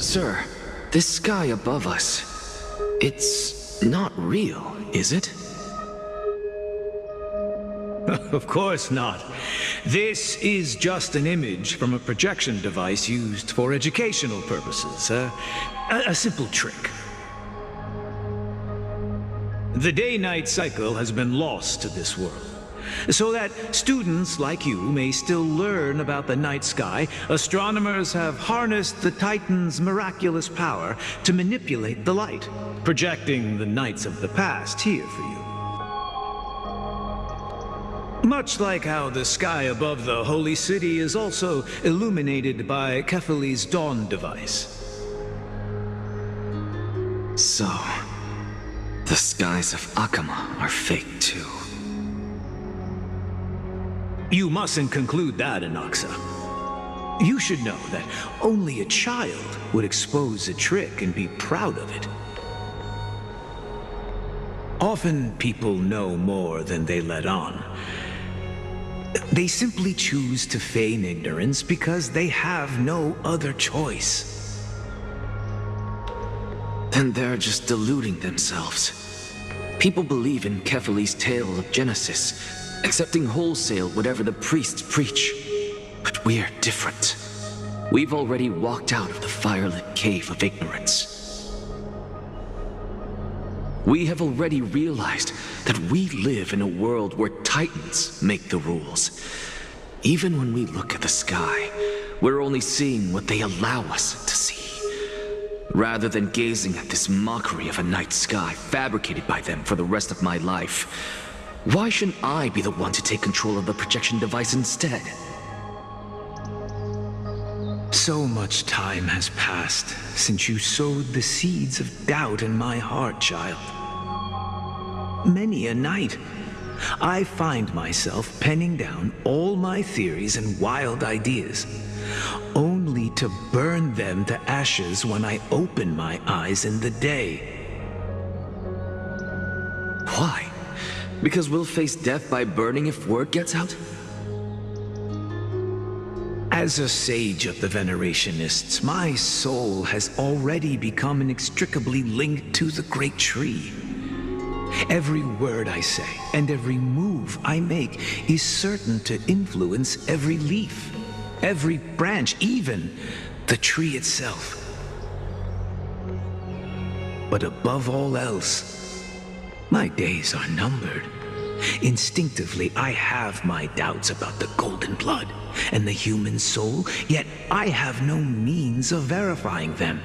Sir, this sky above us, it's not real, is it? Of course not. This is just an image from a projection device used for educational purposes. A simple trick. The day-night cycle has been lost to this world, so that students like you may still learn about the night sky. Astronomers have harnessed the Titan's miraculous power to manipulate the light, projecting the nights of the past here for you. Much like how the sky above the holy city is also illuminated by Kefali's dawn device. So, the skies of Akama are fake too. You mustn't conclude that, Anaxa. You should know that only a child would expose a trick and be proud of it. Often people know more than they let on. They simply choose to feign ignorance because they have no other choice. Then they're just deluding themselves. People believe in Kefali's tale of Genesis, accepting wholesale whatever the priests preach. But we're different. We've already walked out of the firelit cave of ignorance. We have already realized that we live in a world where Titans make the rules. Even when we look at the sky, we're only seeing what they allow us to see. Rather than gazing at this mockery of a night sky fabricated by them for the rest of my life, why shouldn't I be the one to take control of the projection device instead? So much time has passed since you sowed the seeds of doubt in my heart, child. Many a night, I find myself penning down all my theories and wild ideas, only to burn them to ashes when I open my eyes in the day. Why? Because we'll face death by burning if word gets out? As a sage of the Venerationists, my soul has already become inextricably linked to the great tree. Every word I say and every move I make is certain to influence every leaf, every branch, even the tree itself. But above all else, my days are numbered. Instinctively, I have my doubts about the golden blood and the human soul, yet I have no means of verifying them.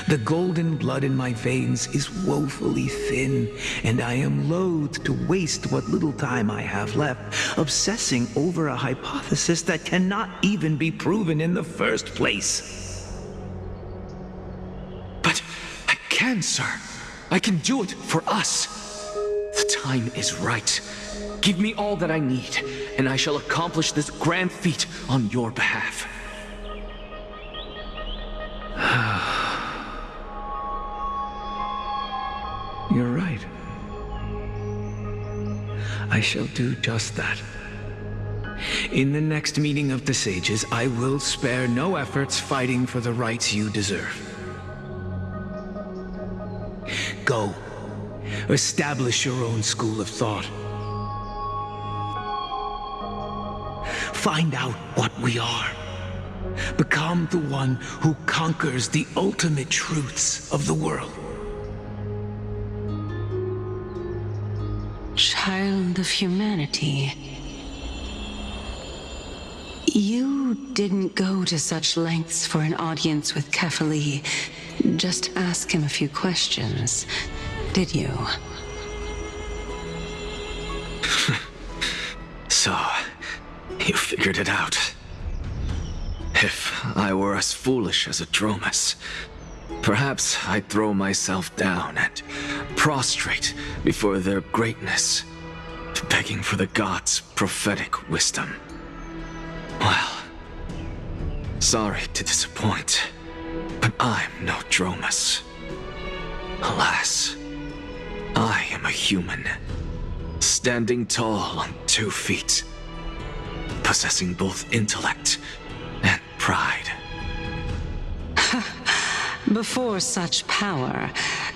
The golden blood in my veins is woefully thin, and I am loath to waste what little time I have left obsessing over a hypothesis that cannot even be proven in the first place. But I can, sir. I can do it for us. The time is right. Give me all that I need, and I shall accomplish this grand feat on your behalf. You're right. I shall do just that. In the next meeting of the sages, I will spare no efforts fighting for the rights you deserve. Go. Establish your own school of thought. Find out what we are. Become the one who conquers the ultimate truths of the world. Child of humanity. You didn't go to such lengths for an audience with Kefali. Just ask him a few questions, did you? So, you figured it out. If I were as foolish as a Dromus, perhaps I'd throw myself down and prostrate before their greatness, begging for the gods' prophetic wisdom. Well, sorry to disappoint, but I'm no Dromus. Alas, I am a human, standing tall on 2 feet, possessing both intellect and pride. Before such power,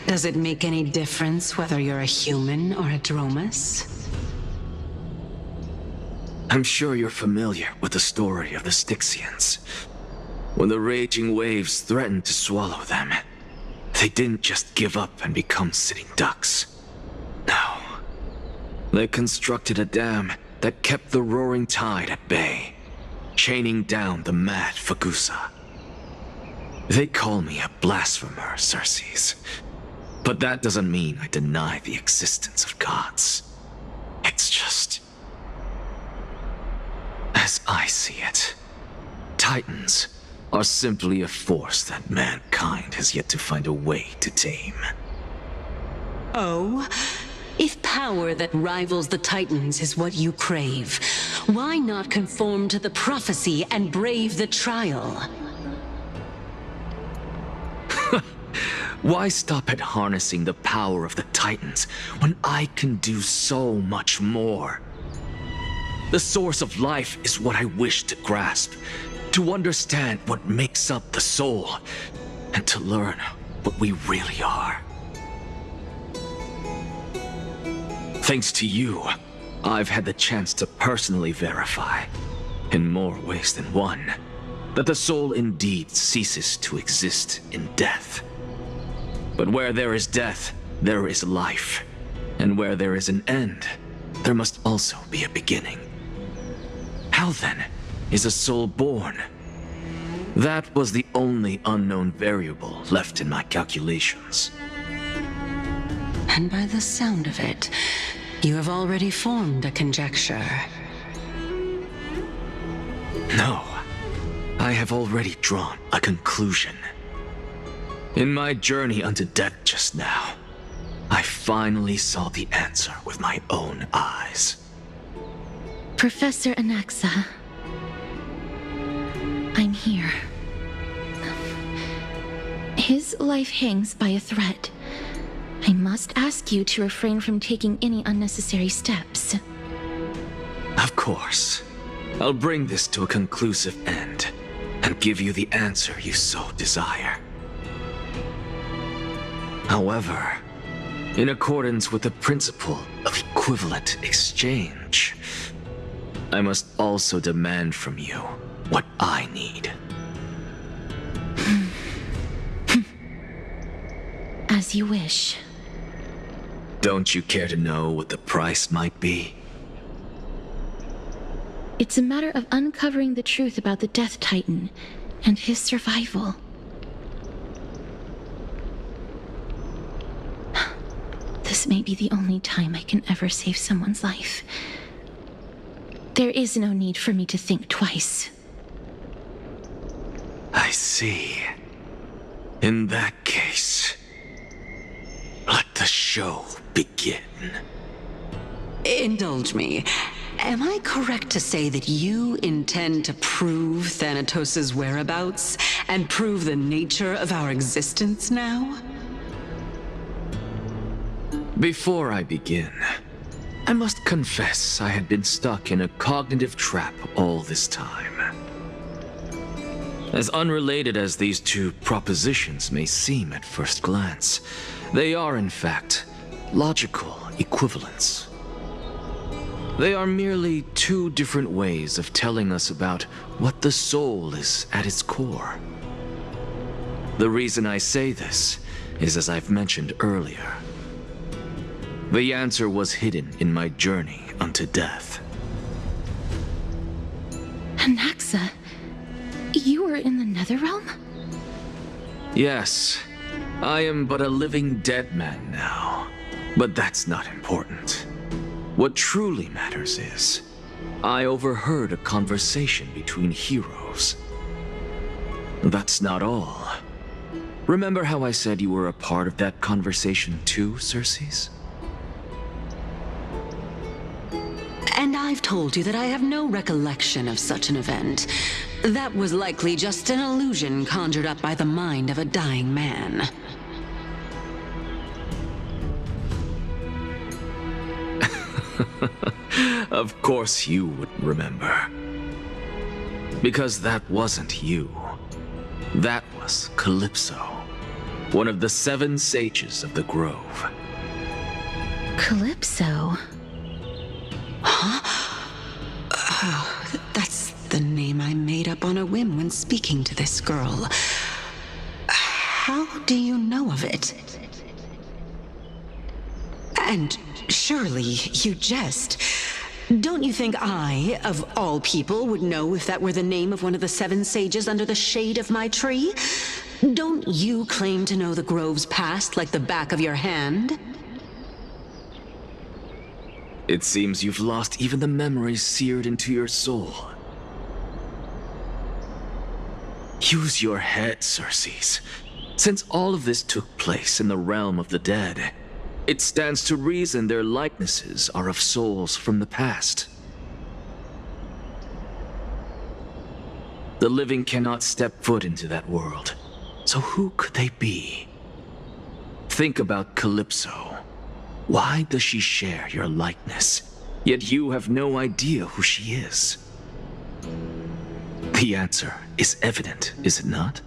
does it make any difference whether you're a human or a Dromus? I'm sure you're familiar with the story of the Styxians. When the raging waves threatened to swallow them, they didn't just give up and become sitting ducks. No. They constructed a dam that kept the roaring tide at bay, chaining down the mad Fagusa. They call me a blasphemer, Circes. But that doesn't mean I deny the existence of gods. It's just... as I see it, Titans are simply a force that mankind has yet to find a way to tame. Oh? If power that rivals the Titans is what you crave, why not conform to the prophecy and brave the trial? Why stop at harnessing the power of the Titans when I can do so much more? The source of life is what I wish to grasp, to understand what makes up the soul, and to learn what we really are. Thanks to you, I've had the chance to personally verify, in more ways than one, that the soul indeed ceases to exist in death. But where there is death, there is life. And where there is an end, there must also be a beginning. How then is a soul born? That was the only unknown variable left in my calculations. And by the sound of it, you have already formed a conjecture. No, I have already drawn a conclusion. In my journey unto death just now, I finally saw the answer with my own eyes. Professor Anaxa, I'm here. His life hangs by a thread. I must ask you to refrain from taking any unnecessary steps. Of course. I'll bring this to a conclusive end and give you the answer you so desire. However, in accordance with the principle of equivalent exchange, I must also demand from you what I need. As you wish. Don't you care to know what the price might be? It's a matter of uncovering the truth about the Death Titan and his survival. This may be the only time I can ever save someone's life. There is no need for me to think twice. I see. In that case, let the show begin. Indulge me. Am I correct to say that you intend to prove Thanatos' whereabouts and prove the nature of our existence now? Before I begin, I must confess I had been stuck in a cognitive trap all this time. As unrelated as these two propositions may seem at first glance, they are in fact logical equivalents. They are merely two different ways of telling us about what the soul is at its core. The reason I say this is, as I've mentioned earlier, the answer was hidden in my journey unto death. Anaxa, you were in the Netherrealm? Yes, I am but a living dead man now, but that's not important. What truly matters is, I overheard a conversation between heroes. That's not all. Remember how I said you were a part of that conversation too, Circes? And I've told you that I have no recollection of such an event. That was likely just an illusion conjured up by the mind of a dying man. Of course you would remember. Because that wasn't you. That was Calypso. one of the 7 sages of the grove. Calypso. That's the name I made up on a whim when speaking to this girl. How do you know of it? And surely you jest. Don't you think I, of all people, would know if that were the name of one of the 7 sages under the shade of my tree? Don't you claim to know the grove's past like the back of your hand? It seems you've lost even the memories seared into your soul. Use your head, Circes. Since all of this took place in the realm of the dead, it stands to reason their likenesses are of souls from the past. The living cannot step foot into that world, so who could they be? Think about Calypso. Why does she share your likeness, yet you have no idea who she is? The answer is evident, is it not?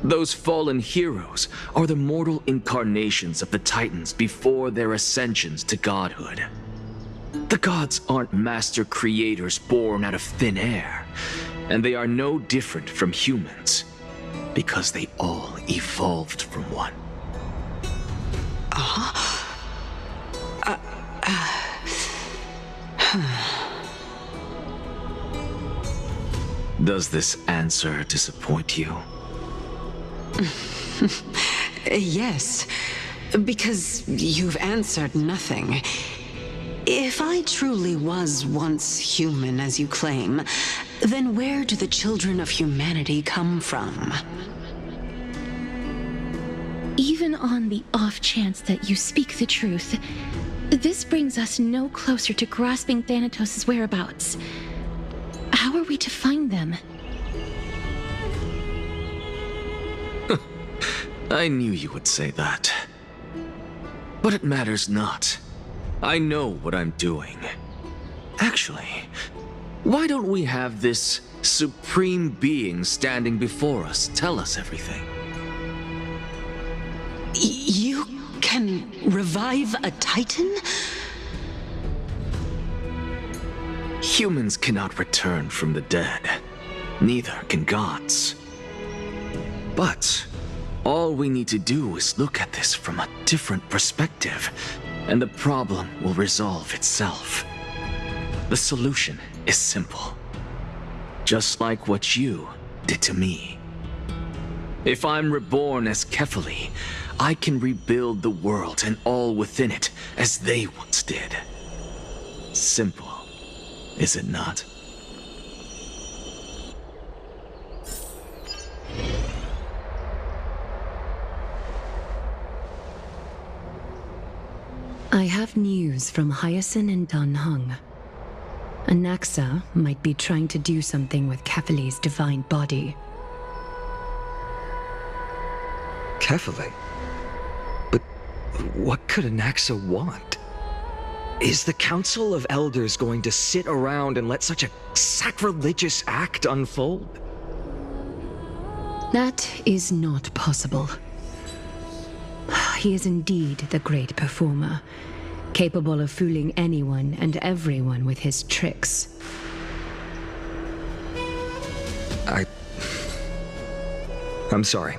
Those fallen heroes are the mortal incarnations of the Titans before their ascensions to godhood. The gods aren't master creators born out of thin air, and they are no different from humans, because they all evolved from one. Does this answer disappoint you? Yes, because you've answered nothing. If I truly was once human, as you claim, then where do the children of humanity come from? Even on the off chance that you speak the truth, this brings us no closer to grasping Thanatos' whereabouts. How are we to find them? I knew you would say that. But it matters not. I know what I'm doing. Actually, why don't we have this supreme being standing before us tell us everything? You can revive a Titan? Humans cannot return from the dead. Neither can gods. But all we need to do is look at this from a different perspective, and the problem will resolve itself. The solution is simple. Just like what you did to me. If I'm reborn as Kefali, I can rebuild the world and all within it as they once did. Simple, is it not? I have news from Hyacinth and Dan Heng. Anaxa might be trying to do something with Kefali's divine body. Kefali? But what could Anaxa want? Is the Council of Elders going to sit around and let such a sacrilegious act unfold? That is not possible. He is indeed the great performer, capable of fooling anyone and everyone with his tricks. I'm sorry.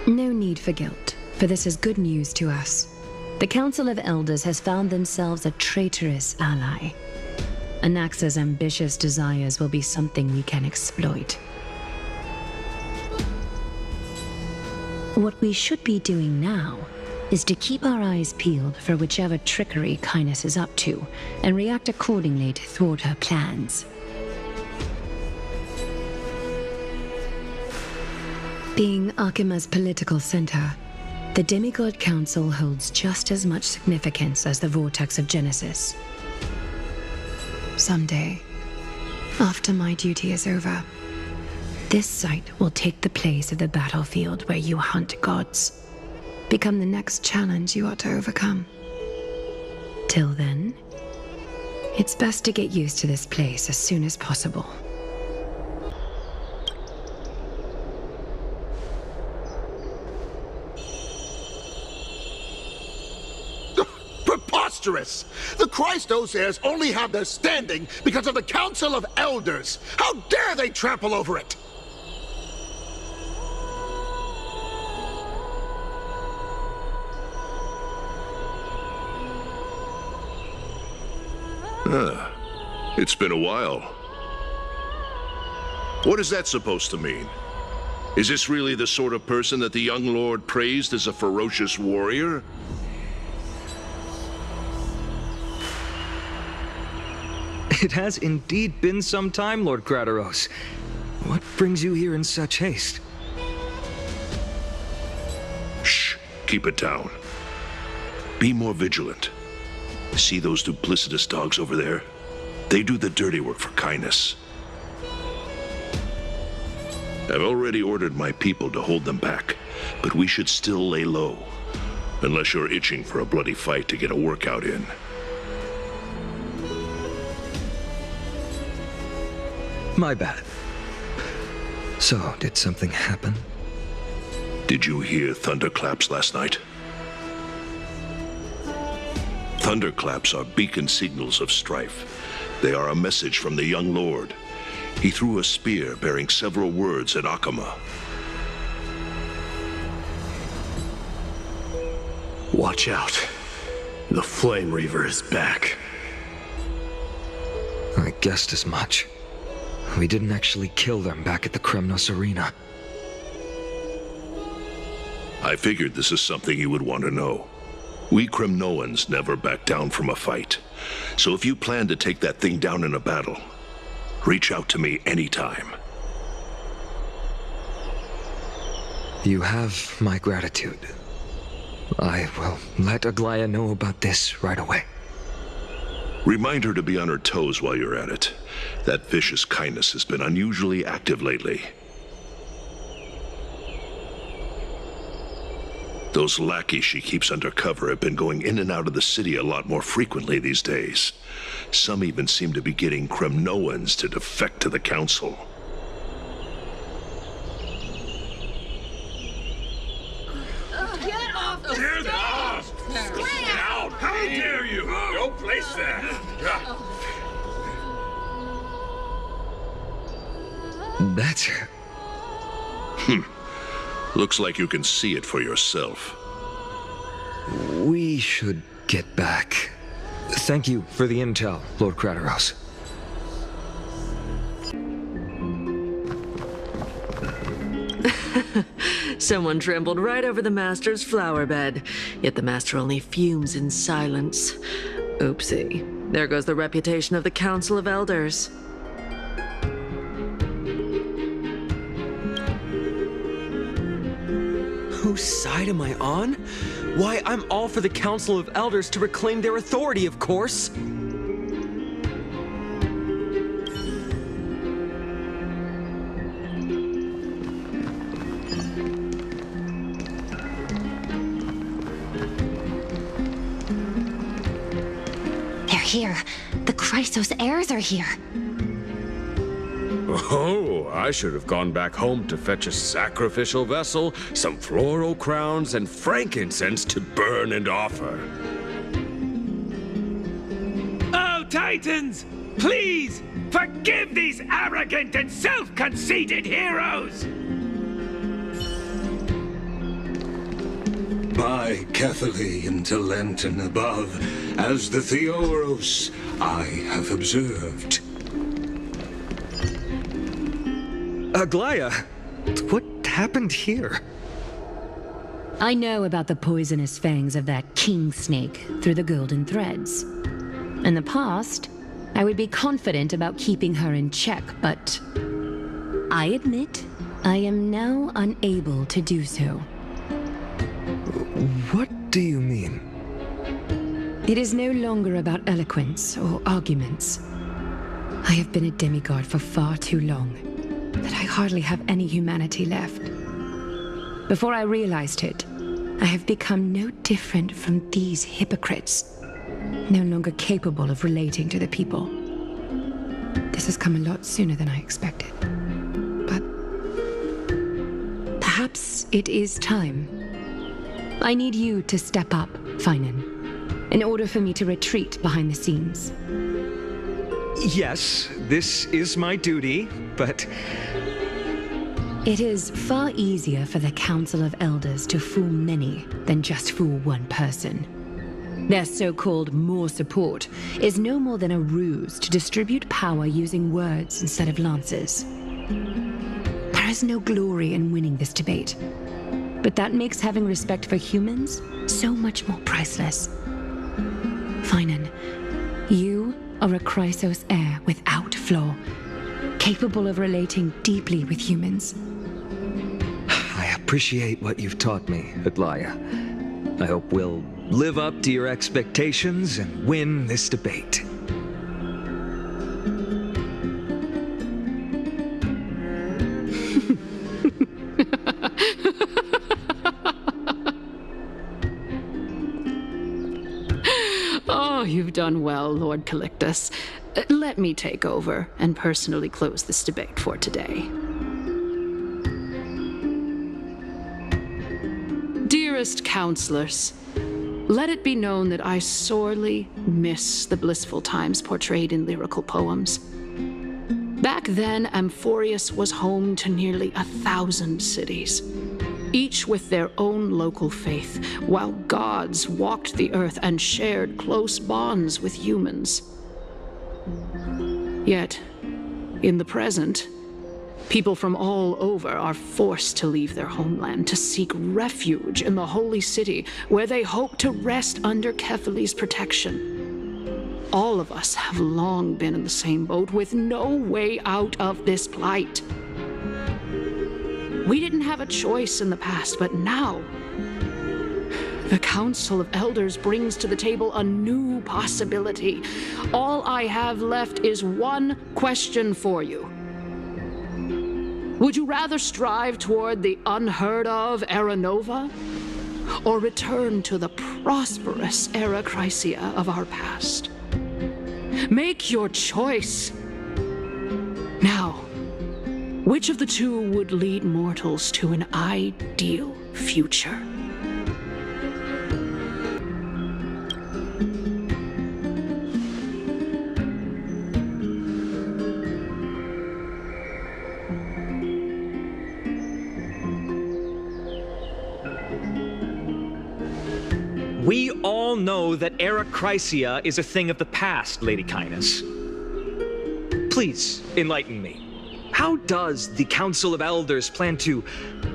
No need for guilt, for this is good news to us. The Council of Elders has found themselves a traitorous ally. Anaxa's ambitious desires will be something we can exploit. What we should be doing now is to keep our eyes peeled for whichever trickery Kynus is up to, and react accordingly to thwart her plans. Being Akima's political center, the Demigod Council holds just as much significance as the Vortex of Genesis. Someday, after my duty is over, this site will take the place of the battlefield where you hunt gods, become the next challenge you ought to overcome. Till then, it's best to get used to this place as soon as possible. preposterous! The Christos heirs only have their standing because of the Council of Elders! How dare they trample over it! It's been a while. What is that supposed to mean? Is this really the sort of person that the young lord praised as a ferocious warrior? It has indeed been some time, Lord Kratos. What brings you here in such haste? Shh, keep it down. Be more vigilant. See those duplicitous dogs over there? They do the dirty work for kindness. I've already ordered my people to hold them back, but we should still lay low. Unless you're itching for a bloody fight to get a workout in. My bad. So, did something happen? Did you hear thunderclaps last night? Thunderclaps are beacon signals of strife. They are a message from the young lord. He threw a spear bearing several words at Akama. Watch out. The Flame Reaver is back. I guessed as much. We didn't actually kill them back at the Kremnos Arena. I figured this is something you would want to know. We Kremnoans never back down from a fight. So if you plan to take that thing down in a battle, reach out to me anytime. You have my gratitude. I will let Aglaya know about this right away. Remind her to be on her toes while you're at it. That vicious kindness has been unusually active lately. Those lackeys she keeps under cover have been going in and out of the city a lot more frequently these days. Some even seem to be getting Kremnoans to defect to the Council. Get off the stage! Get off! Down! How dare you! No place there! That's her. Looks like you can see it for yourself. We should get back. Thank you for the intel, Lord Kratos. Someone trampled right over the Master's flower bed, yet the Master only fumes in silence. Oopsie. There goes the reputation of the Council of Elders. Whose side am I on? Why, I'm all for the Council of Elders to reclaim their authority, of course. They're here. The Christos heirs are here. Oh, I should have gone back home to fetch a sacrificial vessel, some floral crowns, and frankincense to burn and offer. Oh, Titans! Please, forgive these arrogant and self-conceited heroes! By Catholic to Lenten above, as the Theoros I have observed. Aglaya, what happened here? I know about the poisonous fangs of that king snake through the golden threads. In the past, I would be confident about keeping her in check, but I admit I am now unable to do so. What do you mean? It is no longer about eloquence or arguments. I have been a demigod for far too long, that I hardly have any humanity left. Before I realized it, I have become no different from these hypocrites, no longer capable of relating to the people. This has come a lot sooner than I expected. But perhaps it is time. I need you to step up, Finan. in order for me to retreat behind the scenes. Yes, this is my duty, but... It is far easier for the Council of Elders to fool many than just fool one person. Their so-called more support is no more than a ruse to distribute power using words instead of lances. There is no glory in winning this debate, but that makes having respect for humans so much more priceless. Finan, you are a Chrysos heir without flaw, capable of relating deeply with humans. I appreciate what you've taught me, Aglaya. I hope we'll live up to your expectations and win this debate. Oh, you've done well, Lord Calictus. Let me take over and personally close this debate for today. Dearest counselors, let it be known that I sorely miss the blissful times portrayed in lyrical poems. Back then, Amphorius was home to nearly 1,000 cities, each with their own local faith, while gods walked the earth and shared close bonds with humans. Yet, in the present, people from all over are forced to leave their homeland to seek refuge in the holy city, where they hope to rest under Kephales's protection. All of us have long been in the same boat, with no way out of this plight. We didn't have a choice in the past, but now, the Council of Elders brings to the table a new possibility. All I have left is one question for you. Would you rather strive toward the unheard of Era Nova, or return to the prosperous Era Chrysia of our past? Make your choice. Now, which of the two would lead mortals to an ideal future? We all know that Era Chrysia is a thing of the past, Lady Cainus. Please, enlighten me. How does the Council of Elders plan to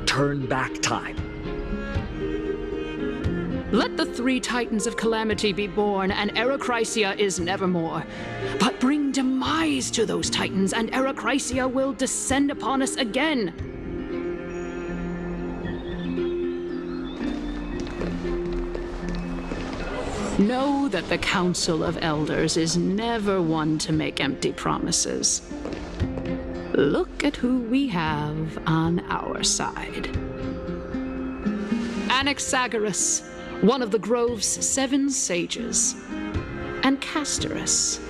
turn back time? Let the 3 Titans of Calamity be born, and Era Chrysia is nevermore. But bring demise to those Titans, and Era Chrysia will descend upon us again. Know that the Council of Elders is never one to make empty promises. Look at who we have on our side. Anaxagoras, one of the Grove's 7 sages, and Castorus,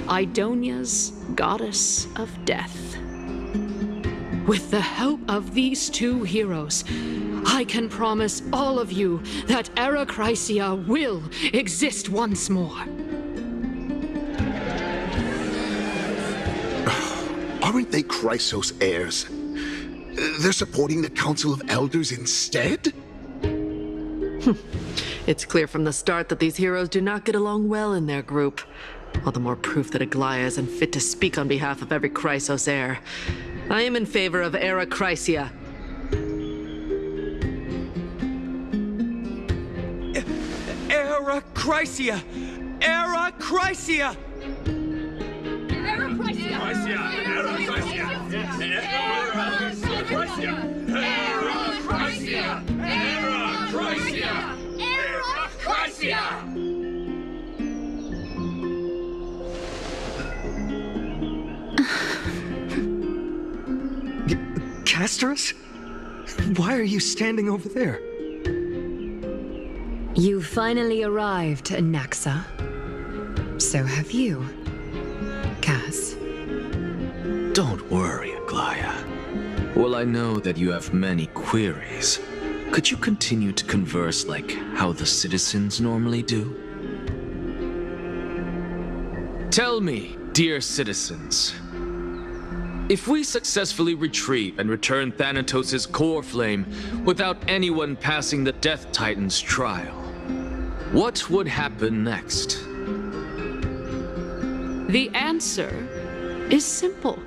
Idonia's goddess of death. With the help of these 2 heroes, I can promise all of you that Era Chrysia will exist once more. Aren't they Chrysos heirs? They're supporting the Council of Elders instead? It's clear from the start that these heroes do not get along well in their group. All the more proof that Aglaya isn't fit to speak on behalf of every Chrysos heir. I am in favor of Era Chrysia. Era Chrysia! Era Chrysia! Era Chrysia! Era Chrysia! Era Chrysia! Era Chrysia! Era Chrysia! Era Chrysia! Castorus? Why are you standing over there? You finally arrived, Anaxa. So have you, Cass. Don't worry, Aglaya. Well, I know that you have many queries. Could you continue to converse like how the citizens normally do? Tell me, dear citizens, if we successfully retrieve and return Thanatos' core flame without anyone passing the Death Titan's trial, what would happen next? The answer is simple.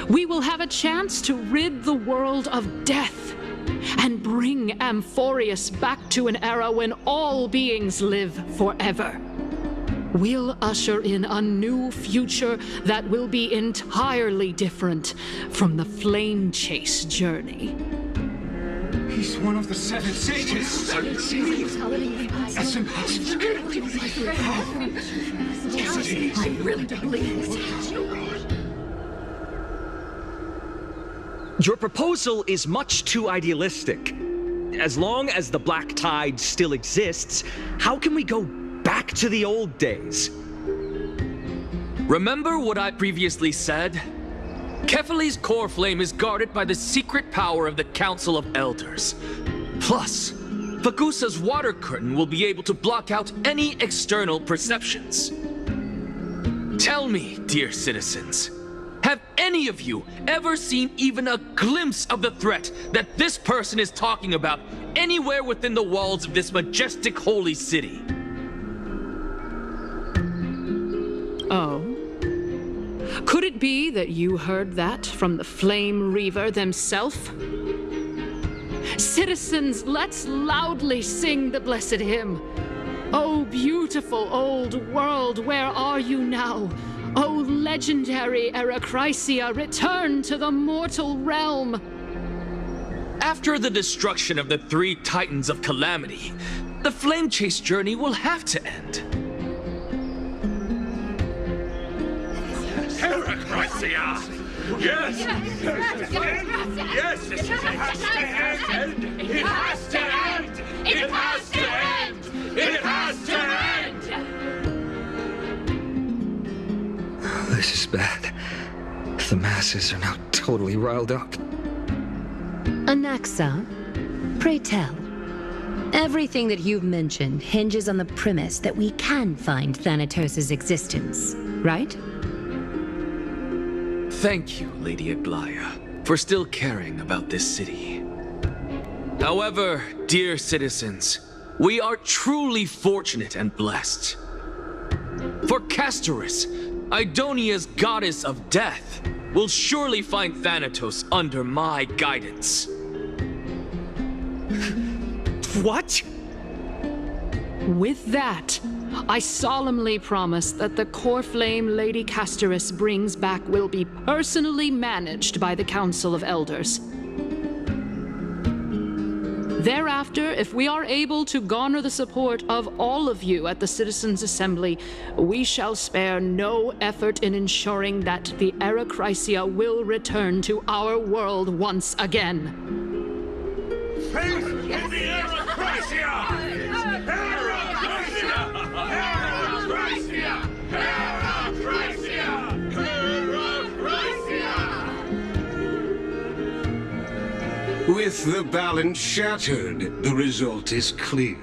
We will have a chance to rid the world of death and bring Amphorius back to an era when all beings live forever. We'll usher in a new future that will be entirely different from the Flame Chase journey. He's one of the seven sages. That's impossible. I really don't believe this. Your proposal is much too idealistic. As long as the Black Tide still exists, how can we go back to the old days? Remember what I previously said? Kefali's core flame is guarded by the secret power of the Council of Elders. Plus, Fagusa's water curtain will be able to block out any external perceptions. Tell me, dear citizens, have any of you ever seen even a glimpse of the threat that this person is talking about anywhere within the walls of this majestic holy city? Oh. Could it be that you heard that from the Flame Reaver themselves? Citizens, let's loudly sing the blessed hymn. Oh, beautiful old world, where are you now? Oh, legendary Erechrysia, return to the mortal realm. After the destruction of the 3 Titans of Calamity, the Flame Chase journey will have to end. Erechrysia! Yes! Yes! It has to end! It has to end! It has to end! It has to end! This is bad. The masses are now totally riled up. Anaxa, pray tell. Everything that you've mentioned hinges on the premise that we can find Thanatos' existence, right? Thank you, Lady Aglaya, for still caring about this city. However, dear citizens, we are truly fortunate and blessed. For Castorus, Idonia's goddess of death, will surely find Thanatos under my guidance. What? With that, I solemnly promise that the core flame Lady Castorus brings back will be personally managed by the Council of Elders. Thereafter, if we are able to garner the support of all of you at the Citizens' Assembly, we shall spare no effort in ensuring that the Erechrysia will return to our world once again. Faith in the Erechrysia! Erechrysia! Erechrysia! Erechrysia! Erechrysia! With the balance shattered, the result is clear.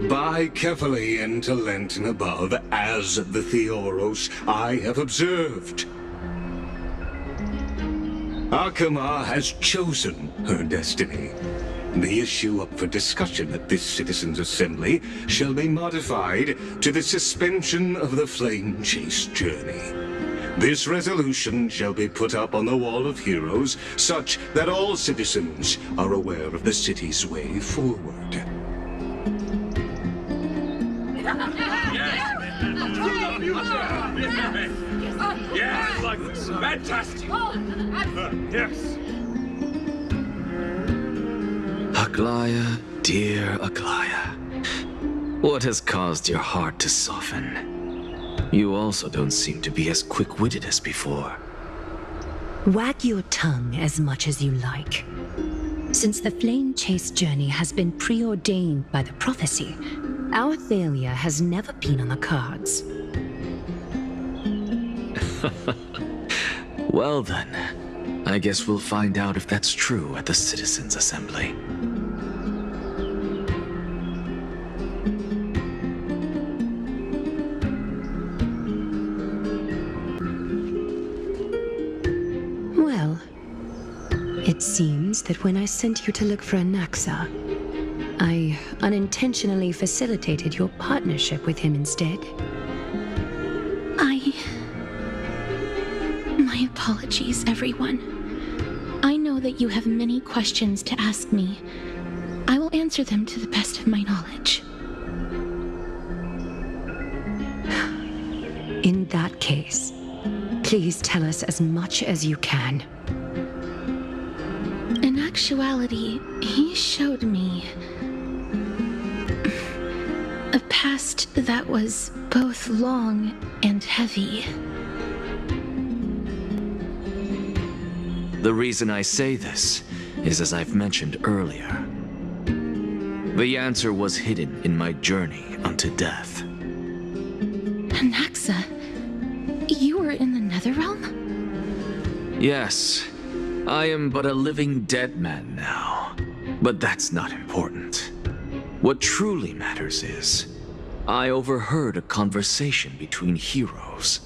By Kefali and Talentin above, as the Theoros I have observed. Akama has chosen her destiny. The issue up for discussion at this Citizens' Assembly shall be modified to the suspension of the Flame Chase journey. This resolution shall be put up on the Wall of Heroes, such that all citizens are aware of the city's way forward. Yes, like this. Fantastic. Yes. Aglaya, dear Aglaya, what has caused your heart to soften? You also don't seem to be as quick-witted as before. Wag your tongue as much as you like. Since the Flame Chase journey has been preordained by the prophecy, our failure has never been on the cards. Well then, I guess we'll find out if that's true at the Citizens' Assembly. It seems that when I sent you to look for Anaxa, I unintentionally facilitated your partnership with him instead. My apologies, everyone. I know that you have many questions to ask me. I will answer them to the best of my knowledge. In that case, please tell us as much as you can. In actuality, he showed me a past that was both long and heavy. The reason I say this is as I've mentioned earlier. The answer was hidden in my journey unto death. Anaxa, you were in the Netherrealm? Yes, I am but a living dead man now. But that's not important. What truly matters is, I overheard a conversation between heroes.